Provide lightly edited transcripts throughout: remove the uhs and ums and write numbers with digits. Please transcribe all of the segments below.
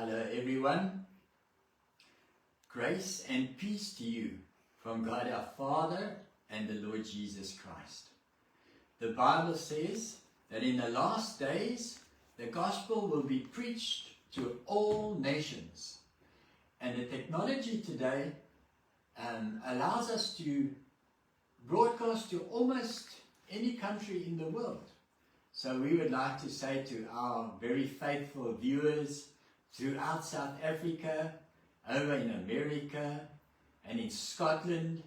Hello everyone. Grace and peace to you from God our Father and the Lord Jesus Christ. The Bible says that in the last days the gospel will be preached to all nations. And the technology today allows us to broadcast to almost any country in the world. So we would like to say to our very faithful viewers throughout South Africa, over in America and in Scotland,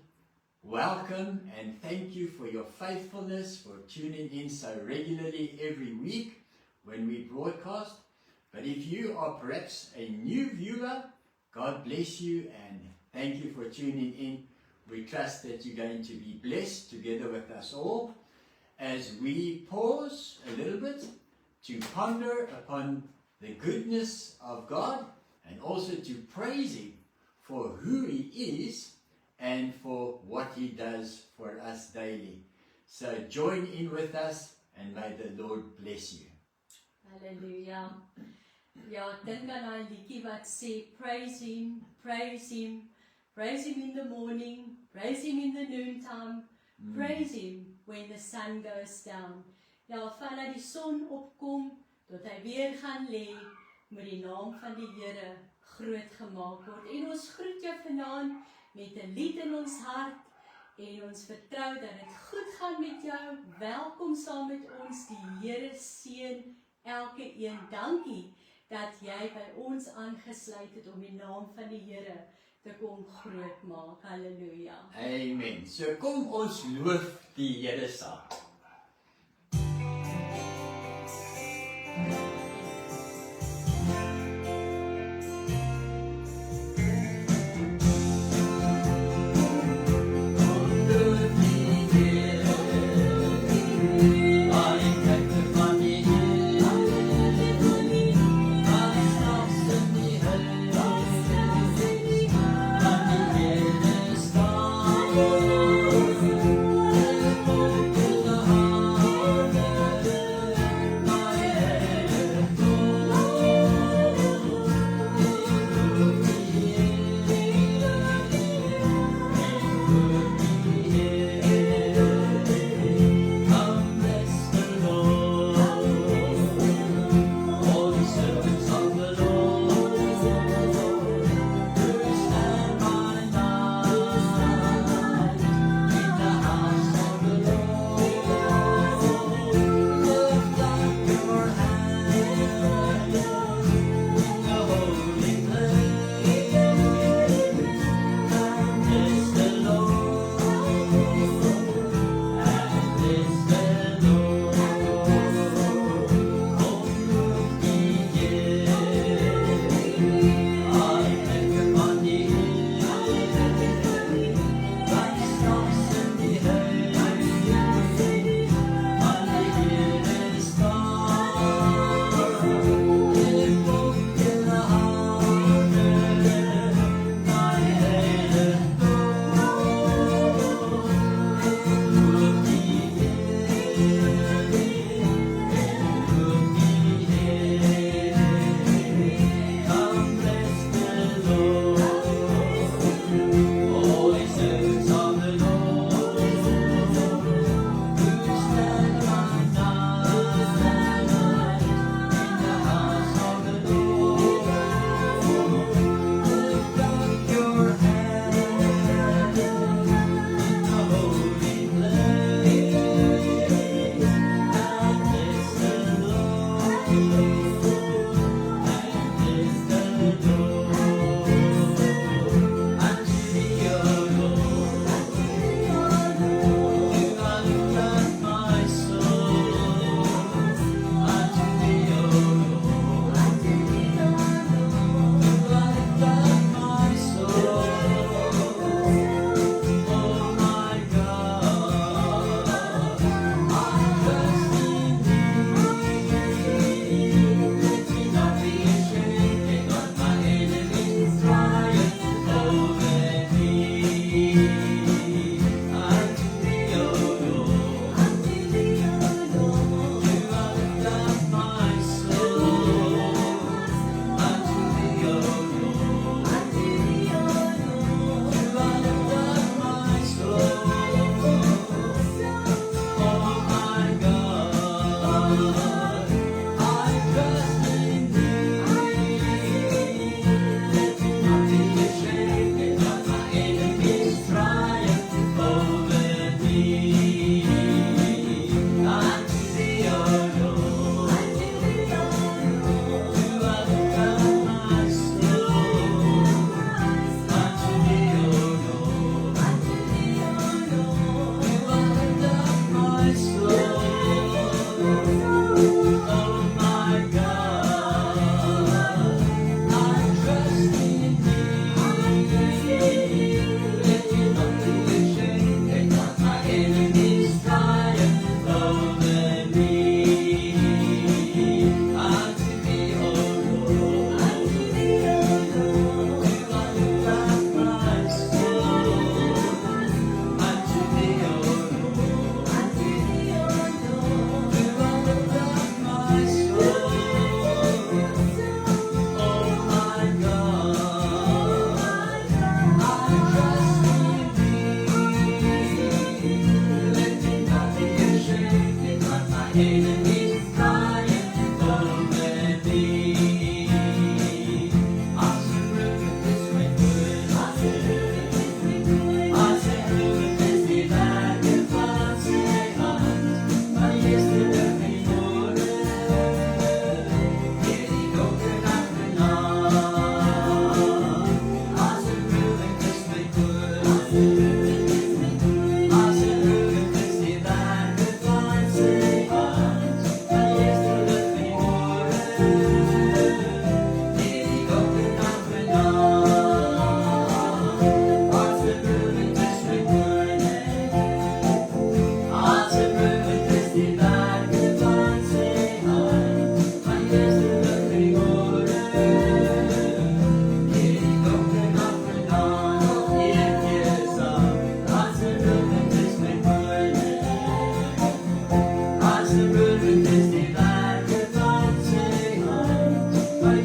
welcome and thank you for your faithfulness, for tuning in so regularly every week when we broadcast. But if you are perhaps a new viewer, God bless you and thank you for tuning in. We trust that you're going to be blessed together with us all as we pause a little bit to ponder upon the goodness of God and also to praise Him for who He is and for what He does for us daily. So join in with us and may the Lord bless you. Hallelujah. Ja, ek dink aan daai liedjie wat sê praise Him, praise Him, praise Him in the morning, praise Him in the noontime, praise Him when the sun goes down. Ja, vanaf die son opkom tot hy weer gaan lê, moet die naam van die Here groot gemaak word. En ons groet jou vanaand met 'n lied in ons hart en ons vertrou dat dit goed gaan met jou. Welkom saam met ons. Die Here seën elke een. Dankie dat jy by ons aangesluit het om die naam van die Here te kom groot maak. Halleluja. Amen. So kom ons loof die Here saam. Oh,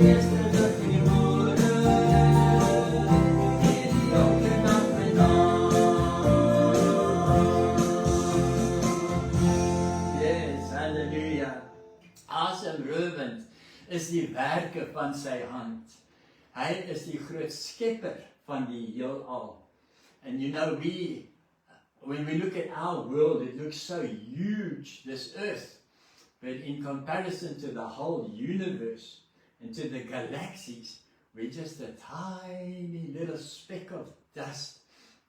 Yesterday we would in elke dag en dag. Yes, hallelujah. Asemrowend is die werke van sy hand. Hy is die groot skepper van die heelal. And you know, when we look at our world, it looks so huge, this earth. But in comparison to the whole universe and to the galaxies, we're just a tiny little speck of dust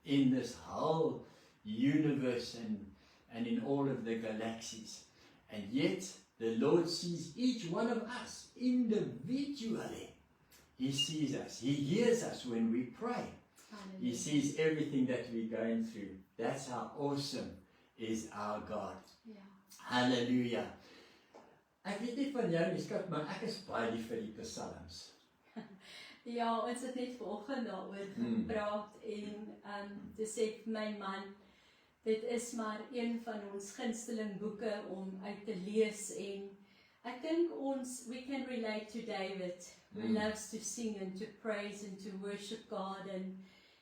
in this whole universe and in all of the galaxies. And yet, the Lord sees each one of us individually. He sees us. He hears us when we pray. He sees everything that we're going through. That's how awesome is our God. Ja. Hallelujah. Ek weet nie van jou nie, skat, maar ek is baie lief vir die psalms. Ja, ons het net vanoggend daaroor gepraat en te sê vir my man, dit is maar een van ons gunsteling boeke om uit te lees en ek dink we can relate to David, who loves to sing and to praise and to worship God en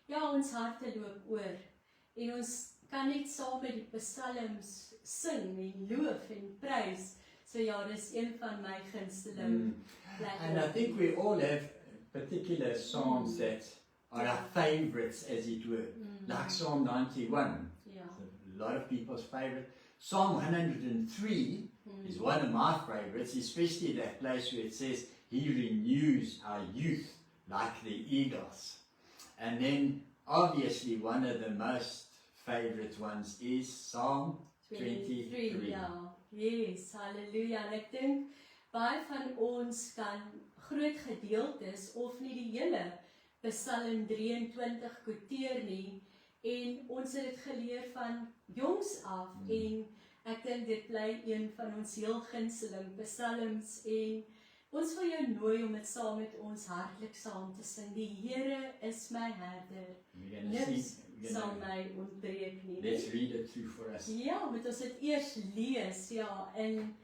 ja, ons harte loop oor en ons kan net saam met die psalms sing en loof en prys. So ja, dis een van my gunsteling plekke. And I think we all have particular psalms that are our favorites, as it were. Like Psalm 91. Ja. A lot of people's favorite. Psalm 103 is one of my favorites, especially that place where it says, He renews our youth like the eagles. And then, obviously, one of the most favorite ones is Psalm 23. Ja. Yes, hallelujah. En ek dink, baie van ons kan groot gedeeltes, of nie die hele Psalm 23 quoteer nie, en ons het dit geleer van jongs af, en ek dink dit bly een van ons heel gunsteling psalms, en ons wil jou nooi om dit saam met ons hartlik saam te sing. Die Here is my herder, niks sal my ontbreek nie. Let's read it through for us. Ja, moet ons dit eers lees, ja, en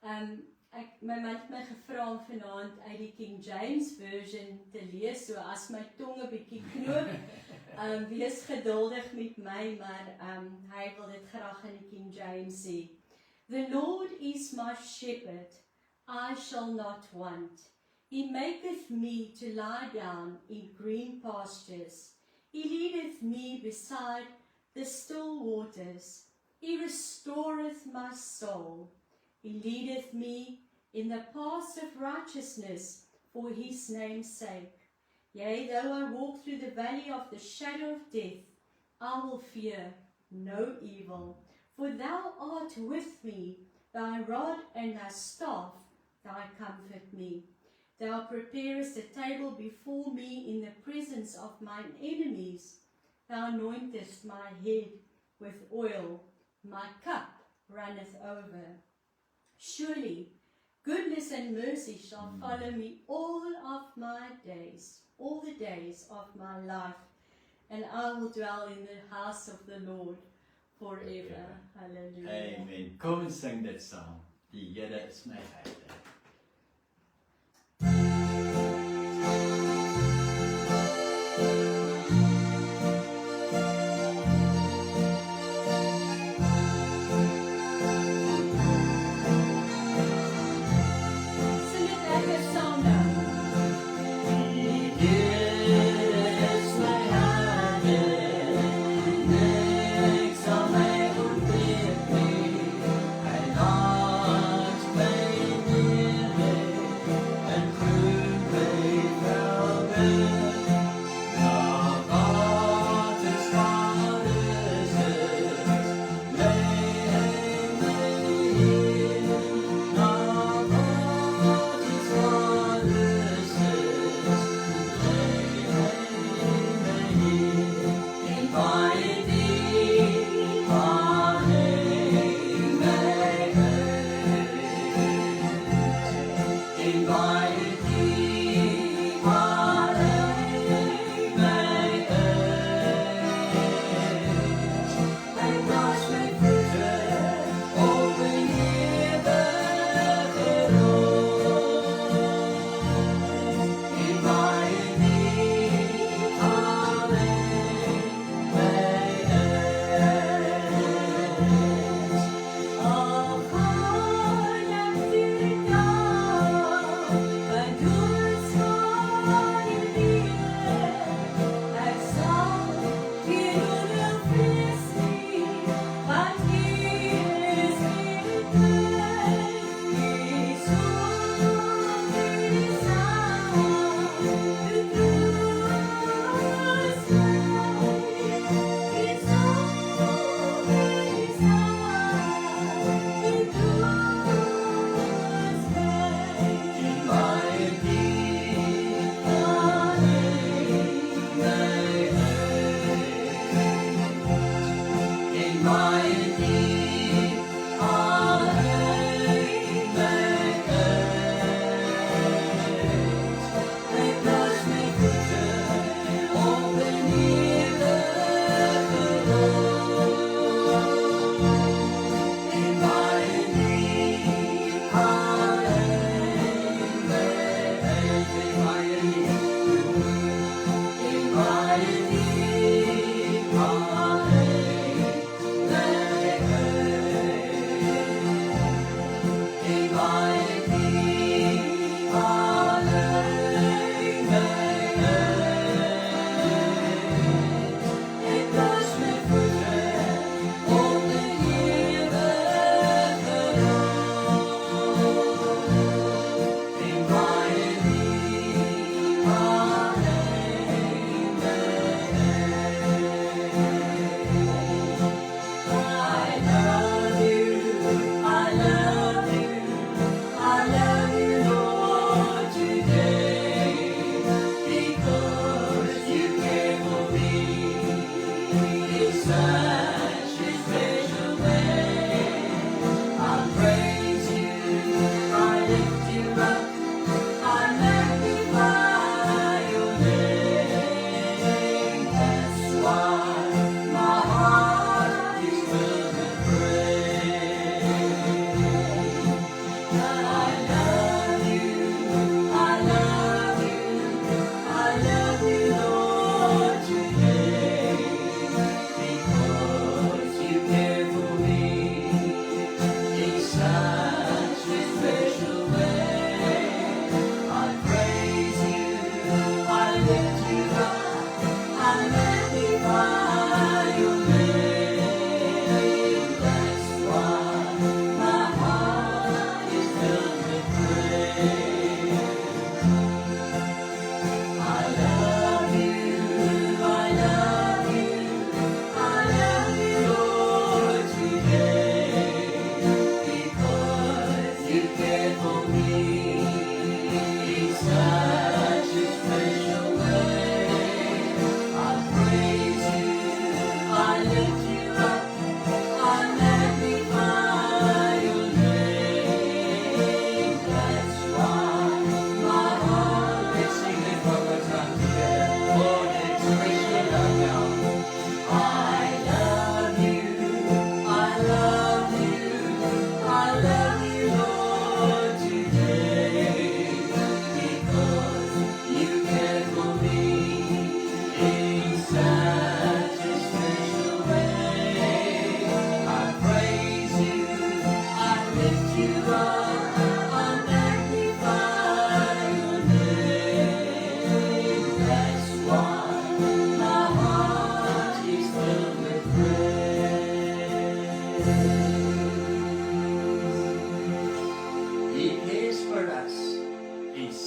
my man het my gevra om vanaand uit die King James version te lees, so as my tong 'n bietjie knoop, wees geduldig met my, maar hy wil dit graag in die King James sê. The Lord is my shepherd, I shall not want. He maketh me to lie down in green pastures. He leadeth me beside the still waters. He restoreth my soul. He leadeth me in the paths of righteousness for his name's sake. Yea, though I walk through the valley of the shadow of death, I will fear no evil. For thou art with me, thy rod and thy staff, thy comfort me. Thou preparest a table before me in the presence of mine enemies. Thou anointest my head with oil, my cup runneth over. Surely goodness and mercy shall follow me all of my days, all the days of my life, and I will dwell in the house of the Lord forever. Hallelujah. Amen. Kom en sing dit saam. Die Here is my herder.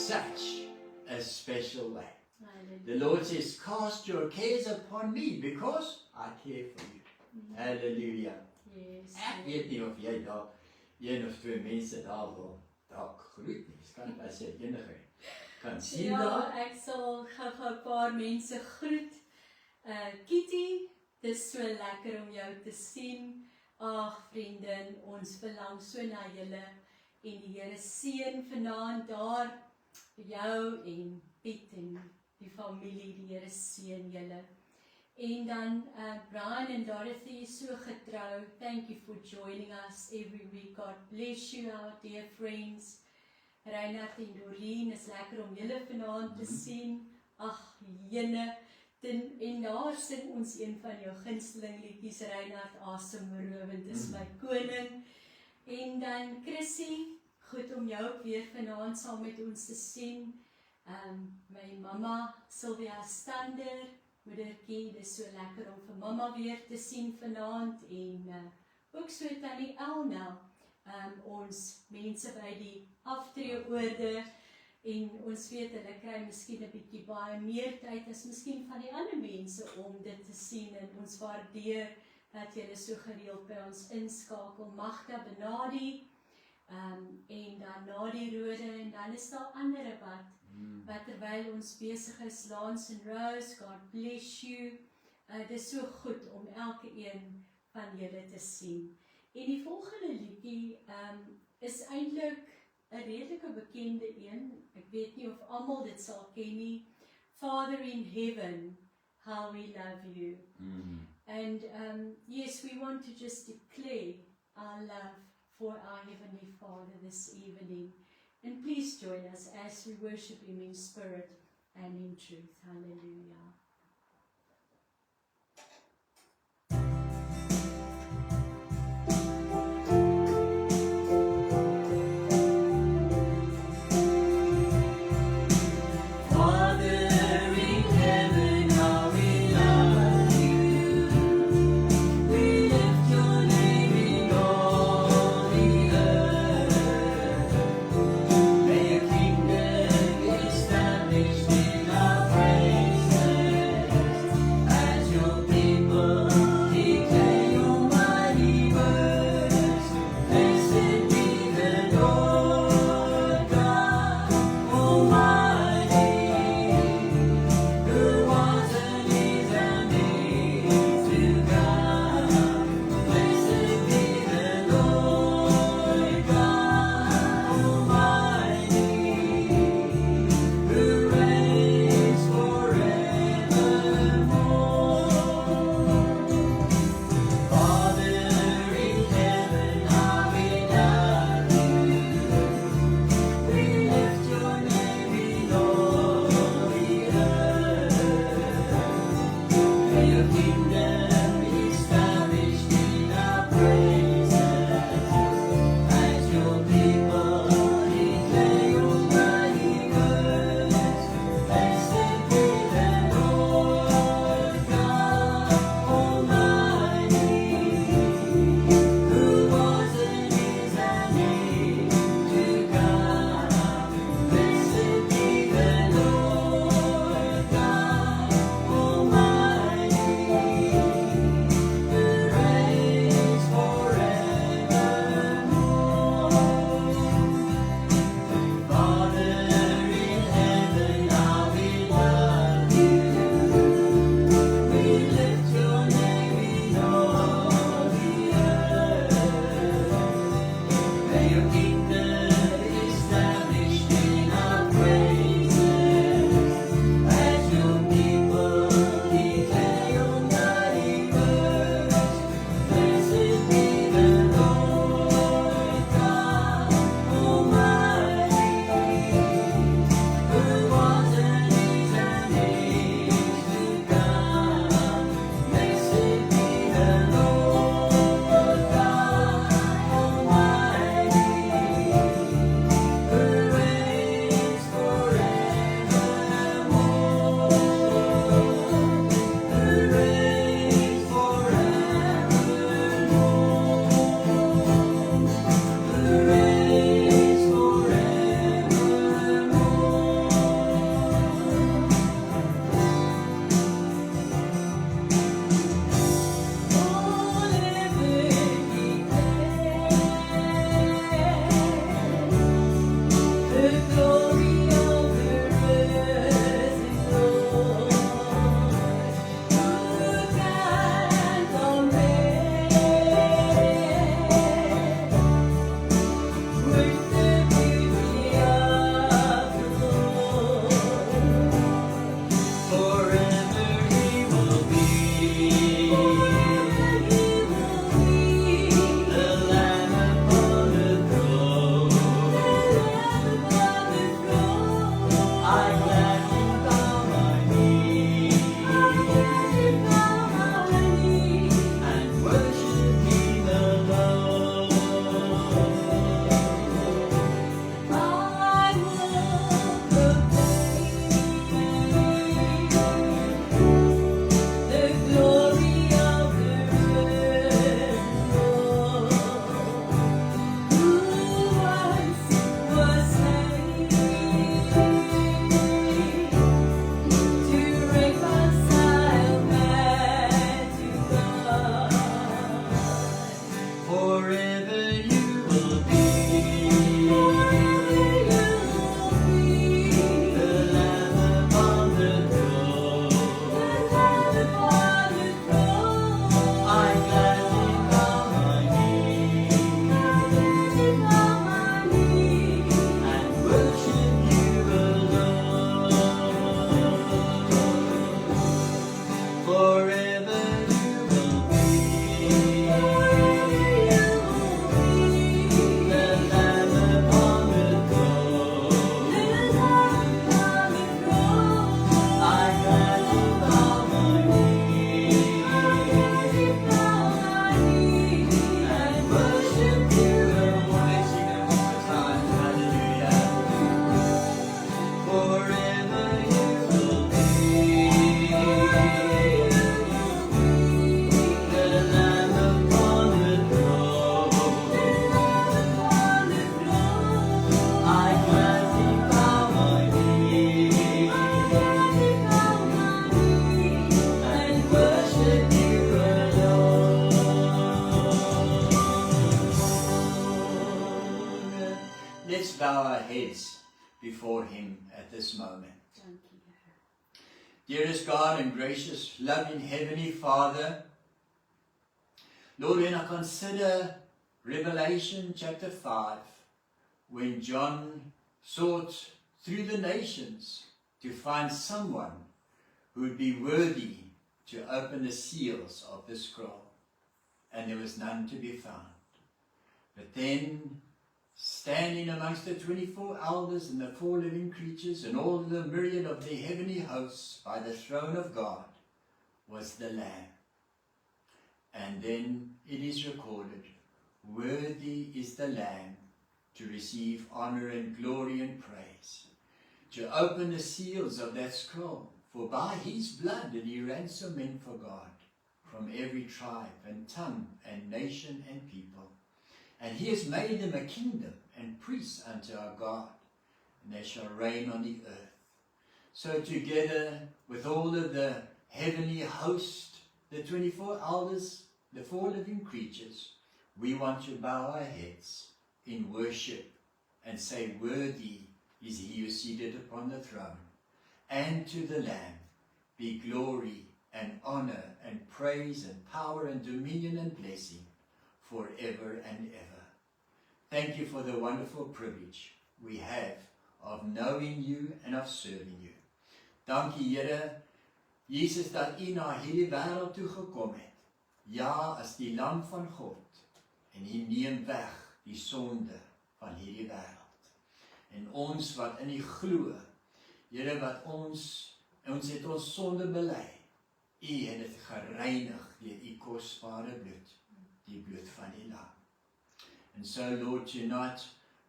such a special way. Hallelujah. The Lord says, cast your cares upon me because I care for you. Hallelujah. Yes. Ek weet nie of jy daar een of twee mense daar wil dalk groet nie. Kan as jy enige kan sien Ja, daar. ek sal gou 'n paar mense groet. Kitty, dis so lekker om jou te sien. Ag vriendin, ons verlang so na julle en die Here seën vanaand daar vir jou en Piet en die familie. Die Here seën julle. En dan Brian and Dorothy is so getrou. Thank you for joining us every week. God bless you, our dear friends. Reinhard en Doreen, is lekker om julle vanaand te sien. Ag, jene. En daar sing ons een van jou gunsteling liedjies, Reinhard, asemrowend is my koning. En dan Chrissy, goed om jou ook weer vanaand saam met ons te sien. My mamma, Sylvia Stander, moedertjie, dis so lekker om vir mamma weer te sien vanaand. En ook so tannie Elna, ons mense by die aftreeoorde. En ons weet hulle kry miskien 'n bietjie baie meer tyd as miskien van die ander mense om dit te sien en ons waardeer dat julle so gereeld by ons inskakel. Magda Benadi en dan Nadie Rode en dan is daar ander wat terwyl ons besig is, Lance and Rose, God bless you. Dit is so goed om elke een van julle te sien. En die volgende liedjie is eintlik 'n redelike bekende een. Ek weet nie of almal dit sal ken nie. Father in heaven, how we love you. And yes, we want to just declare our love for our Heavenly Father this evening. And please join us as we worship Him in spirit and in truth. Hallelujah. May your kingdom be established in our praise. Let's bow our heads before Him at this moment. Dearest God and gracious, loving Heavenly Father, Lord, when I consider Revelation chapter 5, when John sought through the nations to find someone who would be worthy to open the seals of the scroll, and there was none to be found. But then, standing amongst the 24 elders and the 4 living creatures and all the myriad of the heavenly hosts by the throne of God was the Lamb. And then it is recorded, worthy is the Lamb to receive honor and glory and praise, to open the seals of that scroll. For by His blood did He ransom men for God from every tribe and tongue and nation and people. And He has made them a kingdom and priests unto our God, and they shall reign on the earth. So together with all of the heavenly host, the 24 elders, the 4 living creatures, we want to bow our heads in worship and say, worthy is He who is seated upon the throne, and to the Lamb be glory and honor and praise and power and dominion and blessing forever and ever. Thank You for the wonderful privilege we have of knowing You and of serving You. Dankie Here, Jesus, dat U na hierdie wêreld toe gekom het. Ja, as die Lam van God, en U neem weg die sonde van hierdie wêreld. En ons wat in U glo, Here, wat ons het ons sonde bely. U het dit gereinig deur U kosbare bloed, die bloed van die Lam. And so, Lord, tonight,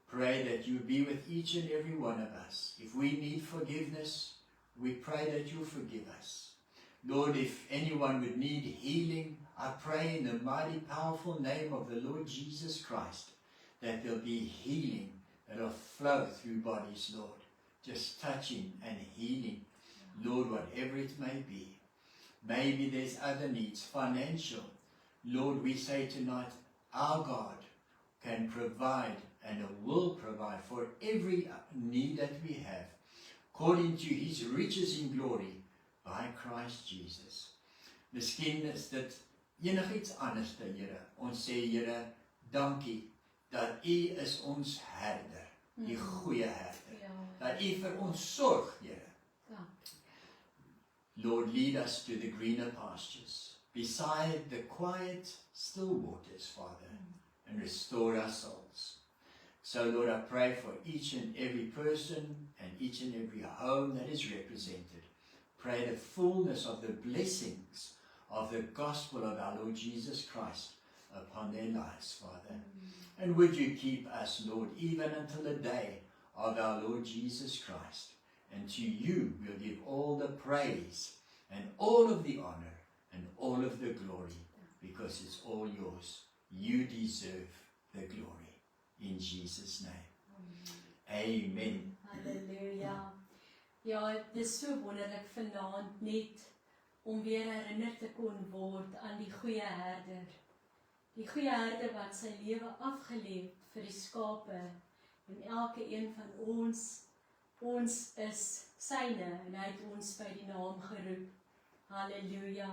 pray that You be with each and every one of us. If we need forgiveness, we pray that You'll forgive us. Lord, if anyone would need healing, I pray in the mighty, powerful name of the Lord Jesus Christ, that there'll be healing that'll flow through bodies, Lord. Just touching and healing, Lord, whatever it may be. Maybe there's other needs, financial. Lord, we say tonight, our God can provide and will provide for every need that we have, according to His riches in glory by Christ Jesus. Miskien is dit enigiets anders, Here. Ons sê, Here, dankie dat U is ons herder, die goeie herder. Dat U vir ons sorg, Here. Lord, lead us to the greener pastures, beside the quiet, still waters, Father, and restore our souls. So Lord, I pray for each and every person and each and every home that is represented. Pray the fullness of the blessings of the gospel of our Lord Jesus Christ upon their lives, Father. And would you keep us, Lord, even until the day of our Lord Jesus Christ. And to you we'll give all the praise and all of the honor and all of the glory, because it's all yours. You deserve the glory. In Jesus' name. Amen. Halleluja. Ja, het is so wonderlik vanaand net om weer herinner te kon word aan die goeie herder. Die goeie herder wat sy lewe afgeleef vir die skape. En elke een van ons is syne en hy het ons by die naam geroep. Halleluja.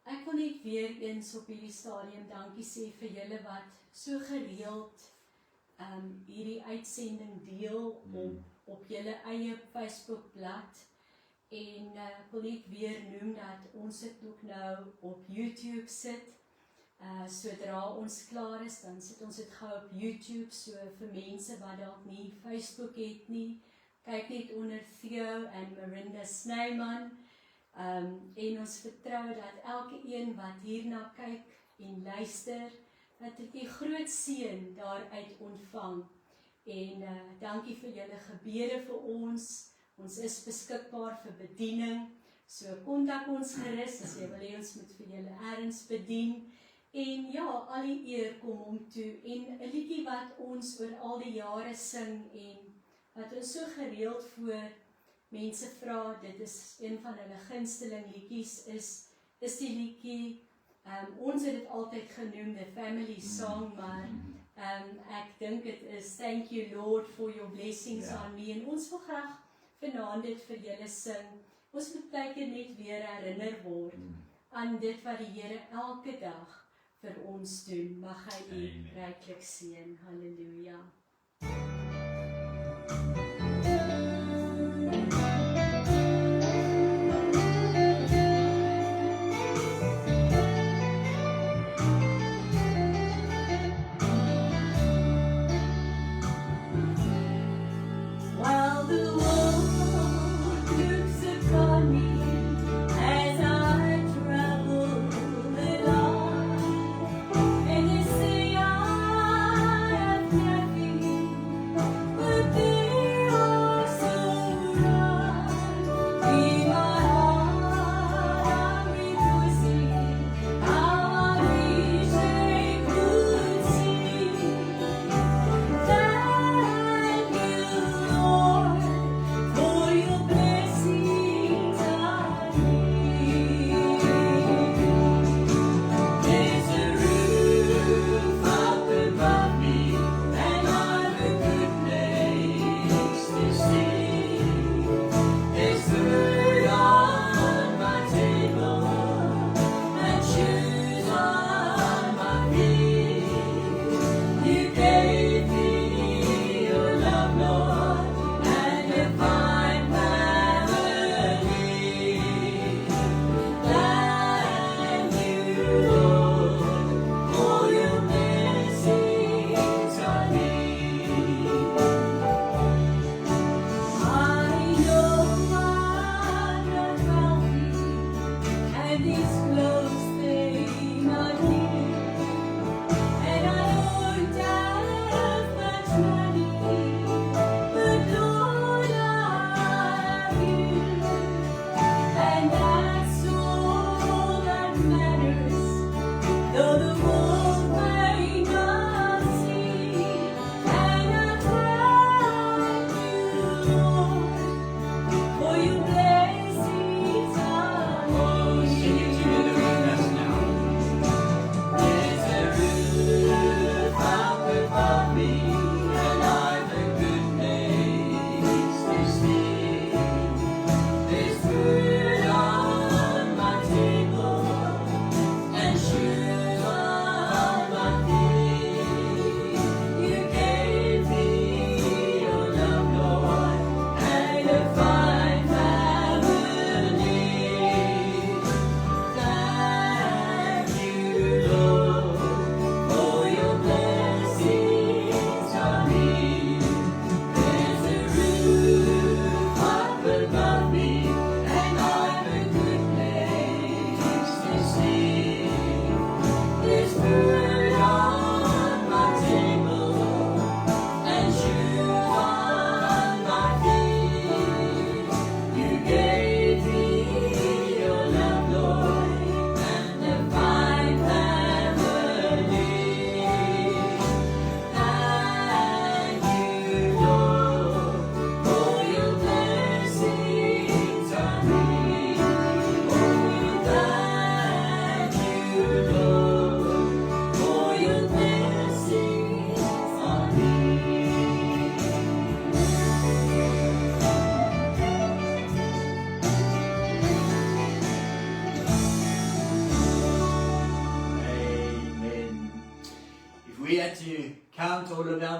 Ek wil net weer eens op hierdie stadium dankie sê vir julle wat so gereeld hierdie uitsending deel op julle eie Facebookblad. En ek wil net weer noem dat ons dit ook nou op YouTube sit. Sodra ons klaar is, dan sit ons dit gou op YouTube, so vir mense wat dalk nie Facebook het nie, kyk net onder Theo en Marinda Snyman, en ons vertrou dat elke een wat hierna kyk en luister, dat dit die groot seën daaruit ontvang. En dankie vir julle gebede vir ons. Ons is beskikbaar vir bediening, so kontak ons gerus as jy wil hê ons moet vir julle ergens bedien. En ja, al die eer kom hom toe. En 'n liedjie wat ons oor al die jare sing en wat ons so gereeld voor mense vra, dit is een van hulle gunsteling liedjies, is die liedjie, ons het dit altyd genoem, the family song, maar ek dink dit is Thank You Lord for your blessings on me. En ons wil graag vanaand dit vir julle sing. Ons moet baie net weer herinner word aan dit wat die Here elke dag vir ons doen. Mag hy u ryklik seën. Halleluja. While the world looks upon me as I travel along, and they say I have nothing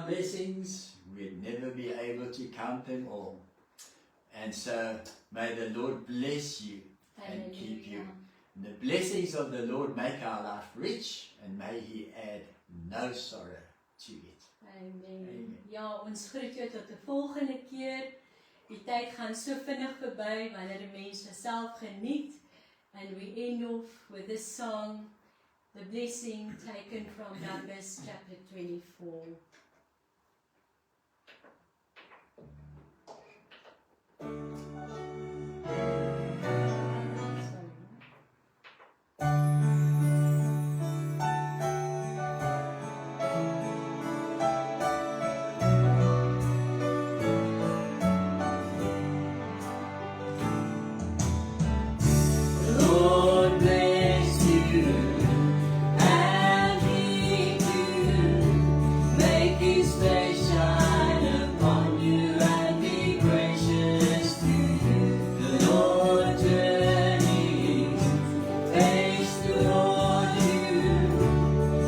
our blessings, we'd never be able to count them all. And so, may the Lord bless you and keep you. And the blessings of the Lord make our life rich, and may He add no sorrow to it. Amen. Amen. Ja, ons groet jou tot 'n volgende keer. Die tyd gaan so vinnig verby wanneer die mense self geniet. And we end off with this song, the blessing taken from Numbers chapter 24. Lord bless you and keep you, make His face shine upon you and be gracious to you. The Lord turn His face toward you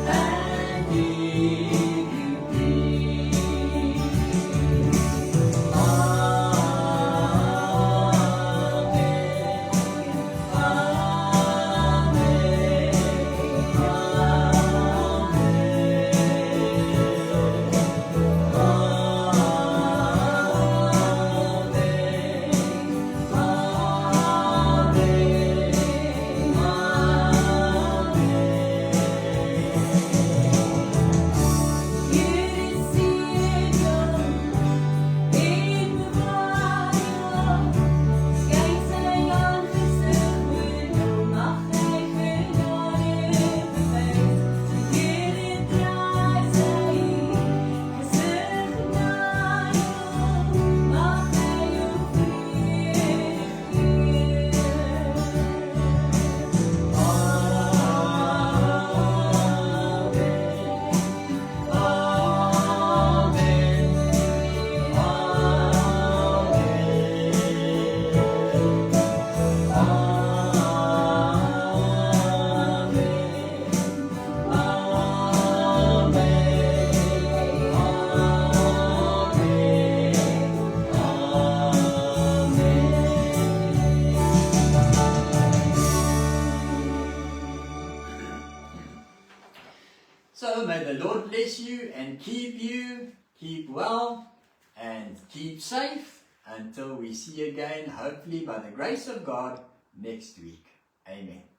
and give you peace. So may the Lord bless you and keep you, keep well and keep safe until we see you again, hopefully by the grace of God, next week. Amen.